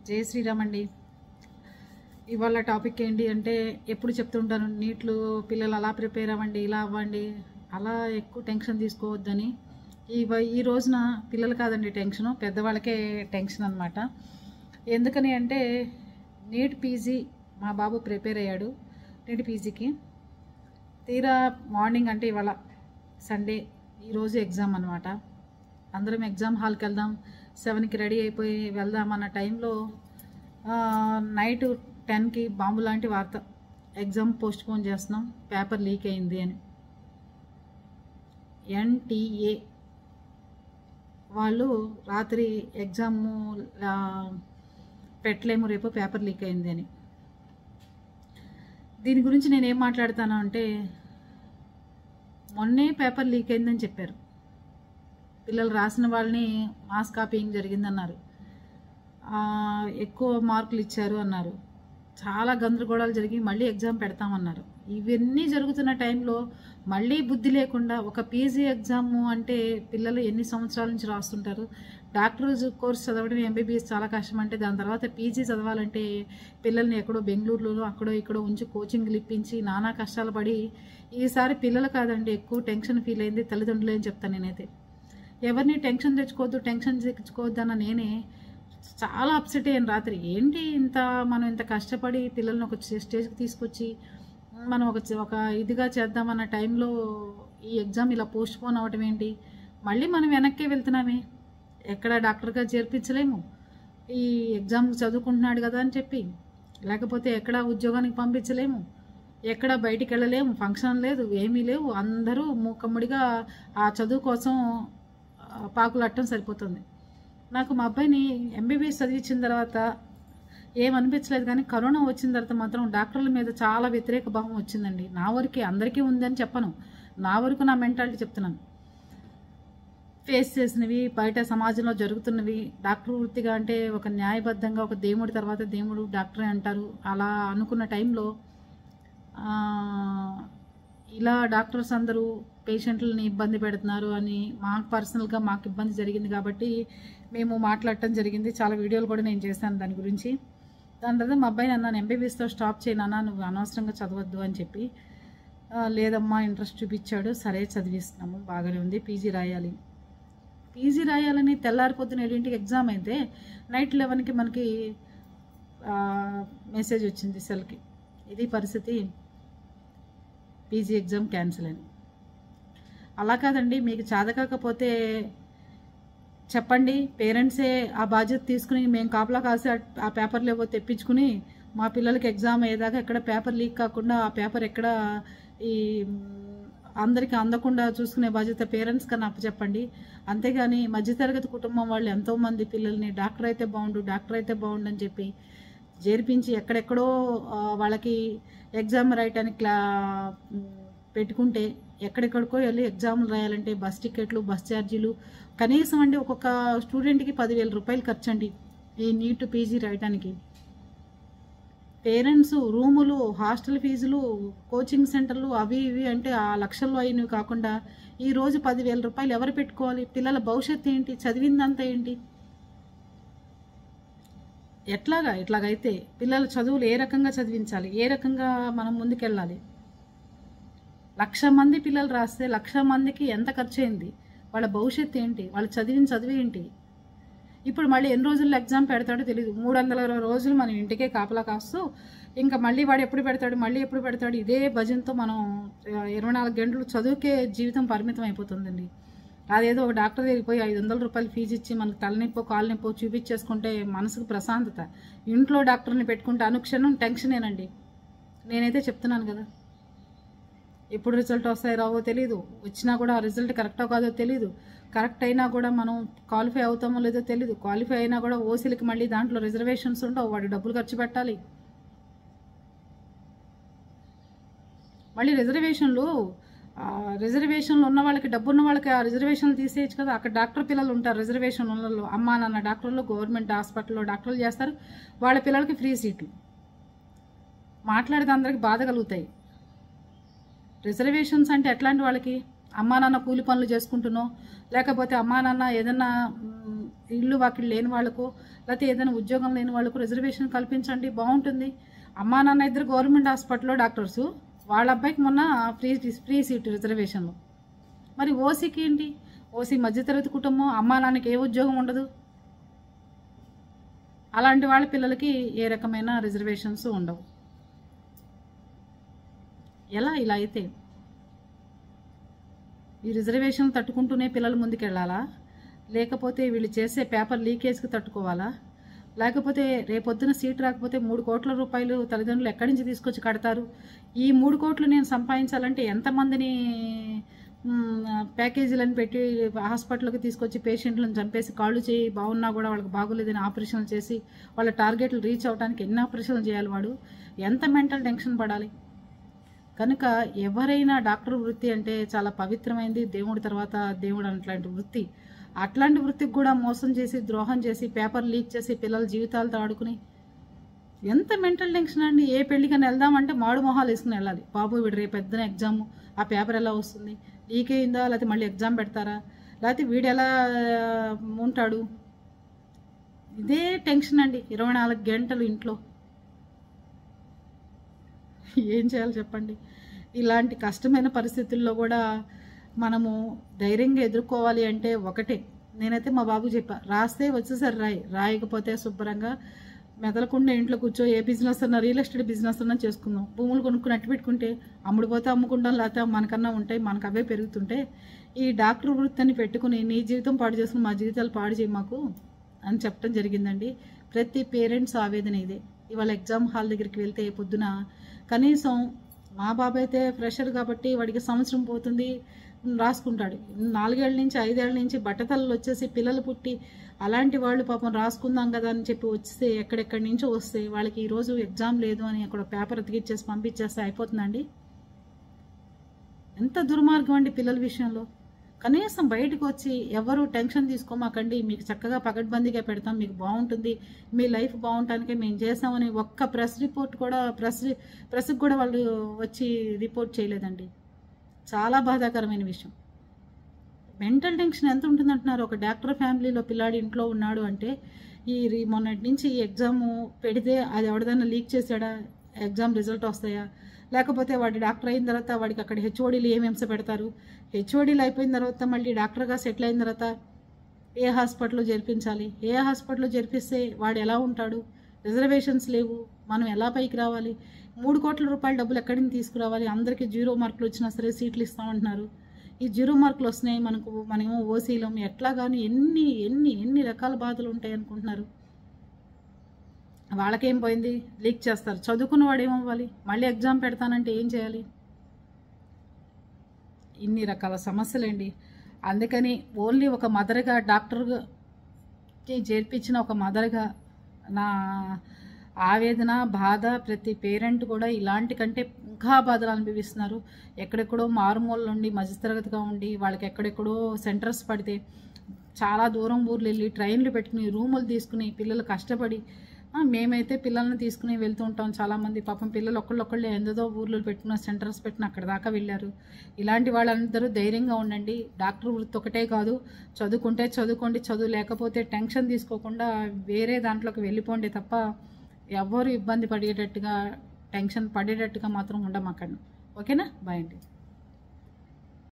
జై శ్రీరామ్ అండి. ఇవాళ టాపిక్ ఏంటి అంటే, ఎప్పుడు చెప్తుంటాను నీట్లు పిల్లలు అలా ప్రిపేర్ అవ్వండి, ఇలా అవ్వండి, అలా ఎక్కువ టెన్షన్ తీసుకోవద్దని. ఈ రోజున పిల్లలు కాదండి టెన్షను, పెద్దవాళ్ళకే టెన్షన్ అనమాట. ఎందుకని అంటే, నీట్ పీజీ మా బాబు ప్రిపేర్ అయ్యాడు నీట్ పీజీకి. తీరా మార్నింగ్ అంటే ఇవాళ సండే, ఈరోజు ఎగ్జామ్ అనమాట. అందరం ఎగ్జామ్ హాల్కి వెళ్దాం, 7కి రెడీ అయిపోయి వెళ్దాం అన్న టైంలో నైట్ 10కి బాంబు లాంటి వార్త, ఎగ్జామ్ పోస్ట్పోన్ చేస్తున్నాం, పేపర్ లీక్ అయింది అని. NTA వాళ్ళు రాత్రి ఎగ్జాము పెట్టలేము, రేపు పేపర్ లీక్ అయింది అని. దీని గురించి నేనేం మాట్లాడతాను అంటే, మొన్నే పేపర్ లీక్ అయిందని చెప్పారు, పిల్లలు రాసిన వాళ్ళని మాస్ కాపీయింగ్ జరిగిందన్నారు, ఎక్కువ మార్కులు ఇచ్చారు అన్నారు, చాలా గందరగోళాలు జరిగి మళ్ళీ ఎగ్జామ్ పెడతామన్నారు. ఇవన్నీ జరుగుతున్న టైంలో మళ్ళీ బుద్ధి లేకుండా ఒక పీజీ ఎగ్జాము అంటే పిల్లలు ఎన్ని సంవత్సరాల నుంచి రాస్తుంటారు. డాక్టర్ కోర్స్ చదవడం MBBS చాలా కష్టం అంటే, దాని తర్వాత పీజీ చదవాలంటే పిల్లల్ని ఎక్కడో బెంగళూరులో అక్కడో ఇక్కడో ఉంచి కోచింగ్లు ఇప్పించి నానా కష్టాలు పడి, ఈసారి పిల్లలు కాదండి ఎక్కువ టెన్షన్ ఫీల్ అయింది తల్లిదండ్రులు అని చెప్తాను నేనైతే. ఎవరిని టెన్షన్ తెచ్చుకోవద్దు అన్న నేనే చాలా అప్సెట్ అయ్యాను రాత్రి. ఏంటి మనం ఇంత కష్టపడి పిల్లల్ని ఒక స్టేజ్కి తీసుకొచ్చి మనం ఒక ఇదిగా చేద్దామన్న టైంలో ఈ ఎగ్జామ్ ఇలా పోస్ట్పోన్ అవ్వటం ఏంటి? మళ్ళీ మనం వెనక్కే వెళ్తున్నామే, ఎక్కడ డాక్టర్గా చేర్పించలేము, ఈ ఎగ్జామ్ చదువుకుంటున్నాడు కదా అని చెప్పి, లేకపోతే ఎక్కడ ఉద్యోగానికి పంపించలేము, ఎక్కడ బయటికి వెళ్ళలేము, ఫంక్షన్ లేదు, ఏమీ లేవు, అందరూ మూకమ్మడిగా ఆ చదువు కోసం పాకులట్టడం సరిపోతుంది. నాకు మా అబ్బాయిని MBBS చదివించిన తర్వాత ఏమనిపించలేదు, కానీ కరోనా వచ్చిన తర్వాత మాత్రం డాక్టర్ల మీద చాలా వ్యతిరేక భావం వచ్చిందండి. నా వరకే, అందరికీ ఉందని చెప్పను, నా వరకు నా మెంటాలిటీ చెప్తున్నాను. ఫేస్ చేసినవి, బయట సమాజంలో జరుగుతున్నవి, డాక్టర్ వృత్తిగా అంటే ఒక న్యాయబద్ధంగా ఒక దేవుడి తర్వాత దేవుడు డాక్టరే అంటారు, అలా అనుకున్న టైంలో ఇలా డాక్టర్స్ అందరూ పేషెంట్లని ఇబ్బంది పెడుతున్నారు అని మాకు పర్సనల్గా మాకు ఇబ్బంది జరిగింది కాబట్టి మేము మాట్లాడటం జరిగింది. చాలా వీడియోలు కూడా నేను చేశాను దాని గురించి. దాని తర్వాత మా అబ్బాయిని అన్నాను, MBBSతో స్టాప్ చేయనన్నా, నువ్వు అనవసరంగా చదవద్దు అని చెప్పి. లేదమ్మా ఇంట్రెస్ట్ చూపించాడు, సరే చదివిస్తున్నాము, బాగానే ఉంది, పీజీ రాయాలని తెల్లారిపోతున్న 7ంటికి ఎగ్జామ్ అయితే నైట్ 11కి మనకి మెసేజ్ వచ్చింది సెల్కి, ఇది పరిస్థితి, పీజీ ఎగ్జామ్ క్యాన్సిల్ అని. అలా కాదండి, మీకు చాదకాకపోతే చెప్పండి, పేరెంట్సే ఆ బాధ్యత తీసుకుని మేము కాపలా కాసి ఆ పేపర్లు ఏవో తెప్పించుకుని మా పిల్లలకి ఎగ్జామ్ అయ్యేదాకా ఎక్కడ పేపర్ లీక్ కాకుండా, ఆ పేపర్ ఎక్కడ ఈ అందరికీ అందకుండా చూసుకునే బాధ్యత పేరెంట్స్ కన్నా అప్పచెప్పండి. అంతేగాని మధ్యతరగతి కుటుంబం వాళ్ళు ఎంతోమంది పిల్లల్ని డాక్టర్ అయితే బాగుండు అని చెప్పి చేర్పించి ఎక్కడెక్కడో వాళ్ళకి ఎగ్జామ్ రాయటానికి పెట్టుకుంటే, ఎక్కడెక్కడికో వెళ్ళి ఎగ్జామ్లు రాయాలంటే బస్ టికెట్లు, బస్ ఛార్జీలు, కనీసం అండి ఒక్కొక్క స్టూడెంట్కి 10,000 రూపాయలు ఖర్చు అండి ఈ నీట్ పీజీ రాయటానికి. పేరెంట్స్ రూములు, హాస్టల్ ఫీజులు, కోచింగ్ సెంటర్లు అవి ఇవి అంటే ఆ లక్షల్లో అయినవి కాకుండా ఈరోజు 10,000 రూపాయలు ఎవరు పెట్టుకోవాలి? పిల్లల భవిష్యత్తు ఏంటి? చదివిందంతా ఏంటి? ఇట్లాగైతే పిల్లల చదువులు ఏ రకంగా చదివించాలి? ఏ రకంగా మనం ముందుకెళ్ళాలి? 1,00,000 మంది పిల్లలు రాస్తే 1,00,000 మందికి ఎంత ఖర్చు అయింది? వాళ్ళ భవిష్యత్తు ఏంటి? వాళ్ళు చదివిన చదువు ఏంటి? ఇప్పుడు మళ్ళీ ఎన్ని రోజుల్లో ఎగ్జామ్ పెడతాడో తెలియదు. 360 రోజులు మనం ఇంటికే కాపలా కాస్తూ ఇంకా మళ్ళీ వాడు ఎప్పుడు పెడతాడు ఇదే భజనతో మనం 24 గంటలు చదువుకే జీవితం పరిమితం అయిపోతుందండి. అదేదో ఒక డాక్టర్ దగ్గరికి పోయి 500 రూపాయలు ఫీజు ఇచ్చి మనకు తలనొప్పో కాలు నొప్పో చూపించేసుకుంటే మనసుకు ప్రశాంతత. ఇంట్లో డాక్టర్ని పెట్టుకుంటే అనుక్షణం టెన్షనేనండి. నేనైతే చెప్తున్నాను కదా, ఎప్పుడు రిజల్ట్ వస్తాయో రావో తెలీదు, వచ్చినా కూడా ఆ రిజల్ట్ కరెక్టో కాదో తెలీదు, కరెక్ట్ అయినా కూడా మనం క్వాలిఫై అవుతామో లేదో తెలీదు, క్వాలిఫై అయినా కూడా ఓసీలకి మళ్ళీ దాంట్లో రిజర్వేషన్స్ ఉండవు, వాడి డబ్బులు ఖర్చు పెట్టాలి. మళ్ళీ రిజర్వేషన్లు ఉన్న వాళ్ళకి, డబ్బు ఉన్న వాళ్ళకి ఆ రిజర్వేషన్లు తీసేయచ్చు కదా. అక్కడ డాక్టర్ పిల్లలు ఉంటారు రిజర్వేషన్ ఉన్న అమ్మా నాన్న డాక్టర్లు, గవర్నమెంట్ హాస్పిటల్లో డాక్టర్లు చేస్తారు, వాళ్ళ పిల్లలకి ఫ్రీ సీట్లు. మాట్లాడితే అందరికి బాధ కలుగుతాయి. రిజర్వేషన్స్ అంటే ఎట్లాంటి వాళ్ళకి? అమ్మా నాన్న కూలి పనులు చేసుకుంటున్నో, లేకపోతే అమ్మా నాన్న ఏదన్నా ఇల్లు వాకిళ్ళు లేని వాళ్ళకు, లేకపోతే ఏదైనా ఉద్యోగం లేని వాళ్ళకు రిజర్వేషన్ కల్పించండి, బాగుంటుంది. అమ్మా నాన్న ఇద్దరు గవర్నమెంట్ హాస్పిటల్లో డాక్టర్సు, వాళ్ళ అబ్బాయికి మొన్న ఫ్రీ సీట్ రిజర్వేషన్లో. మరి ఓసీకి ఏంటి? ఓసీ మధ్యతరగతి కుటుంబం, అమ్మా నాన్నకి ఏ ఉద్యోగం ఉండదు. అలాంటి వాళ్ళ పిల్లలకి ఏ రకమైన రిజర్వేషన్స్ ఉండవు. ఎలా ఇలా అయితే ఈ రిజర్వేషన్ తట్టుకుంటూనే పిల్లలు ముందుకెళ్ళాలా? లేకపోతే వీళ్ళు చేసే పేపర్ లీకేజ్కి తట్టుకోవాలా? లేకపోతే రేపొద్దున సీట్ రాకపోతే 3 కోట్ల రూపాయలు తల్లిదండ్రులు ఎక్కడి నుంచి తీసుకొచ్చి కడతారు? ఈ 3 కోట్లు నేను సంపాదించాలంటే ఎంతమందిని ప్యాకేజీలను పెట్టి హాస్పిటల్కి తీసుకొచ్చి పేషెంట్లను చంపేసి కాళ్ళు చేయి బాగున్నా కూడా వాళ్ళకి బాగోలేదని ఆపరేషన్లు చేసి వాళ్ళ టార్గెట్లు రీచ్ అవ్వడానికి ఎన్ని ఆపరేషన్లు చేయాలి? వాడు ఎంత మెంటల్ టెన్షన్ పడాలి? కనుక ఎవరైనా డాక్టర్ వృత్తి అంటే చాలా పవిత్రమైంది, దేవుడి తర్వాత దేవుడు అట్లాంటి వృత్తి. అట్లాంటి వృత్తికి కూడా మోసం చేసి ద్రోహం చేసి పేపర్ లీక్ చేసి పిల్లల జీవితాలతో ఆడుకుని ఎంత మెంటల్ టెన్షన్ అండి. ఏ పెళ్ళికని వెళ్దామంటే మాడు మొహాలు వేసుకుని వెళ్ళాలి. బాబు వీడు రేపు పెద్దన ఎగ్జామ్, ఆ పేపర్ ఎలా వస్తుంది, లీక్ అయిందా, లేకపోతే మళ్ళీ ఎగ్జామ్ పెడతారా, లేకపోతే వీడు ఎలా ఉంటాడు, ఇదే టెన్షన్ అండి 24 గంటలు ఇంట్లో. ఏం చేయాలి చెప్పండి? ఇలాంటి కష్టమైన పరిస్థితుల్లో కూడా మనము ధైర్యంగా ఎదుర్కోవాలి అంటే ఒకటే, నేనైతే మా బాబు చెప్పా, రాస్తే వచ్చేసరి రాయకపోతే శుభ్రంగా మెదలకుండా ఇంట్లో కూర్చో, ఏ బిజినెస్ అన్నా రియల్ ఎస్టేట్ బిజినెస్ అన్నా చేసుకుందాం. భూములు కొనుక్కుని అట్టు పెట్టుకుంటే అమ్ముడుపోతే అమ్ముకుంటాం, లేకపోతే మనకన్నా ఉంటాయి, మనకు అవే పెరుగుతుంటే ఈ డాక్టర్ వృత్తిని పెట్టుకుని నీ జీవితం పాడు చేసుకుని మా జీవితాలు పాడు చేయి మాకు అని చెప్పడం జరిగిందండి. ప్రతి పేరెంట్స్ ఆవేదన ఇదే. ఇవాళ ఎగ్జామ్ హాల్ దగ్గరికి వెళ్తే పొద్దున కనీసం మా బాబు అయితే ఫ్రెషర్ కాబట్టి వాడికి సంవత్సరం పోతుంది, రాసుకుంటాడు. 4 ఏళ్ళ నుంచి 5 ఏళ్ళ నుంచి బట్టతలలు వచ్చేసి పిల్లలు పుట్టి అలాంటి వాళ్ళు పాపం రాసుకుందాం కదా అని చెప్పి వస్తే ఎక్కడెక్కడి నుంచో వస్తే వాళ్ళకి ఈరోజు ఎగ్జామ్ లేదు అని అక్కడ పేపర్ అతికిచ్చేసి పంపించేస్తే అయిపోతుందండి. ఎంత దుర్మార్గం అండి పిల్లల విషయంలో. కనీసం బయటకు వచ్చి ఎవరు టెన్షన్ తీసుకోమాకండి, మీకు చక్కగా పకడ్బందీగా పెడతాం, మీకు బాగుంటుంది, మీ లైఫ్ బాగుంటానికే మేము చేసామని ఒక్క ప్రెస్ రిపోర్ట్ కూడా ప్రెస్కి కూడా వాళ్ళు వచ్చి రిపోర్ట్ చేయలేదండి. చాలా బాధాకరమైన విషయం. మెంటల్ టెన్షన్ ఎంత ఉంటుందంటున్నారు? ఒక డాక్టర్ ఫ్యామిలీలో పిల్లాడి ఇంట్లో ఉన్నాడు అంటే మొన్నటి నుంచి ఈ ఎగ్జామ్ పెడితే అది ఎవరిదైనా లీక్ చేశాడా, ఎగ్జామ్ రిజల్ట్ వస్తాయా, లేకపోతే వాడి డాక్టర్ అయిన తర్వాత వాడికి అక్కడ హెచ్ఓడీలు ఏమి హింస పెడతారు, హెచ్ఓడీలు అయిపోయిన తర్వాత మళ్ళీ డాక్టర్గా సెటిల్ అయిన తర్వాత ఏ హాస్పిటల్లో జరిపించాలి, ఏ హాస్పిటల్లో జరిపిస్తే వాడు ఎలా ఉంటాడు, రిజర్వేషన్స్ లేవు, మనం ఎలా పైకి రావాలి, 3 కోట్ల రూపాయల డబ్బులు ఎక్కడి నుంచి తీసుకురావాలి, అందరికీ 0 మార్కులు వచ్చినా సరే సీట్లు ఇస్తామంటున్నారు. ఈ 0 మార్కులు వస్తున్నాయి మనమేమో ఓసీలం, ఎట్లా కానీ ఎన్ని ఎన్ని ఎన్ని రకాల బాధలు ఉంటాయి అనుకుంటున్నారు. వాళ్ళకేం పోయింది, లీక్ చేస్తారు. చదువుకున్న వాడు ఏమవ్వాలి, మళ్ళీ ఎగ్జామ్ పెడతానంటే ఏం చేయాలి? ఇన్ని రకాల సమస్యలండి. అందుకని ఓన్లీ ఒక మదర్గా, డాక్టర్కి చేర్పించిన ఒక మదర్గా నా ఆవేదన, బాధ, ప్రతి పేరెంట్ కూడా ఇలాంటి కంటే ఇంకా బాధలు అనుభవిస్తున్నారు. ఎక్కడెక్కడో మారుమూల నుండి మధ్యతరగతిగా ఉండి వాళ్ళకి ఎక్కడెక్కడో సెంటర్స్ పడితే చాలా దూరం ఊర్లు వెళ్ళి ట్రైన్లు పెట్టుకుని రూములు తీసుకుని పిల్లలు కష్టపడి, మేమైతే పిల్లల్ని తీసుకుని వెళ్తూ ఉంటాం. చాలామంది పాపం పిల్లలు ఒకళ్ళొక్కళ్ళే ఎందదో ఊర్లో పెట్టుకున్న సెంటర్స్ పెట్టిన అక్కడ దాకా వెళ్ళారు. ఇలాంటి వాళ్ళందరూ ధైర్యంగా ఉండండి. డాక్టర్ వృత్తి ఒకటే కాదు, చదువుకుంటే చదువుకోండి, చదువు లేకపోతే టెన్షన్ తీసుకోకుండా వేరే దాంట్లోకి వెళ్ళిపోండి తప్ప ఎవ్వరు ఇబ్బంది పడేటట్టుగా, టెన్షన్ పడేటట్టుగా మాత్రం ఉండమాకండి. ఓకేనా? బాయ్ అండి.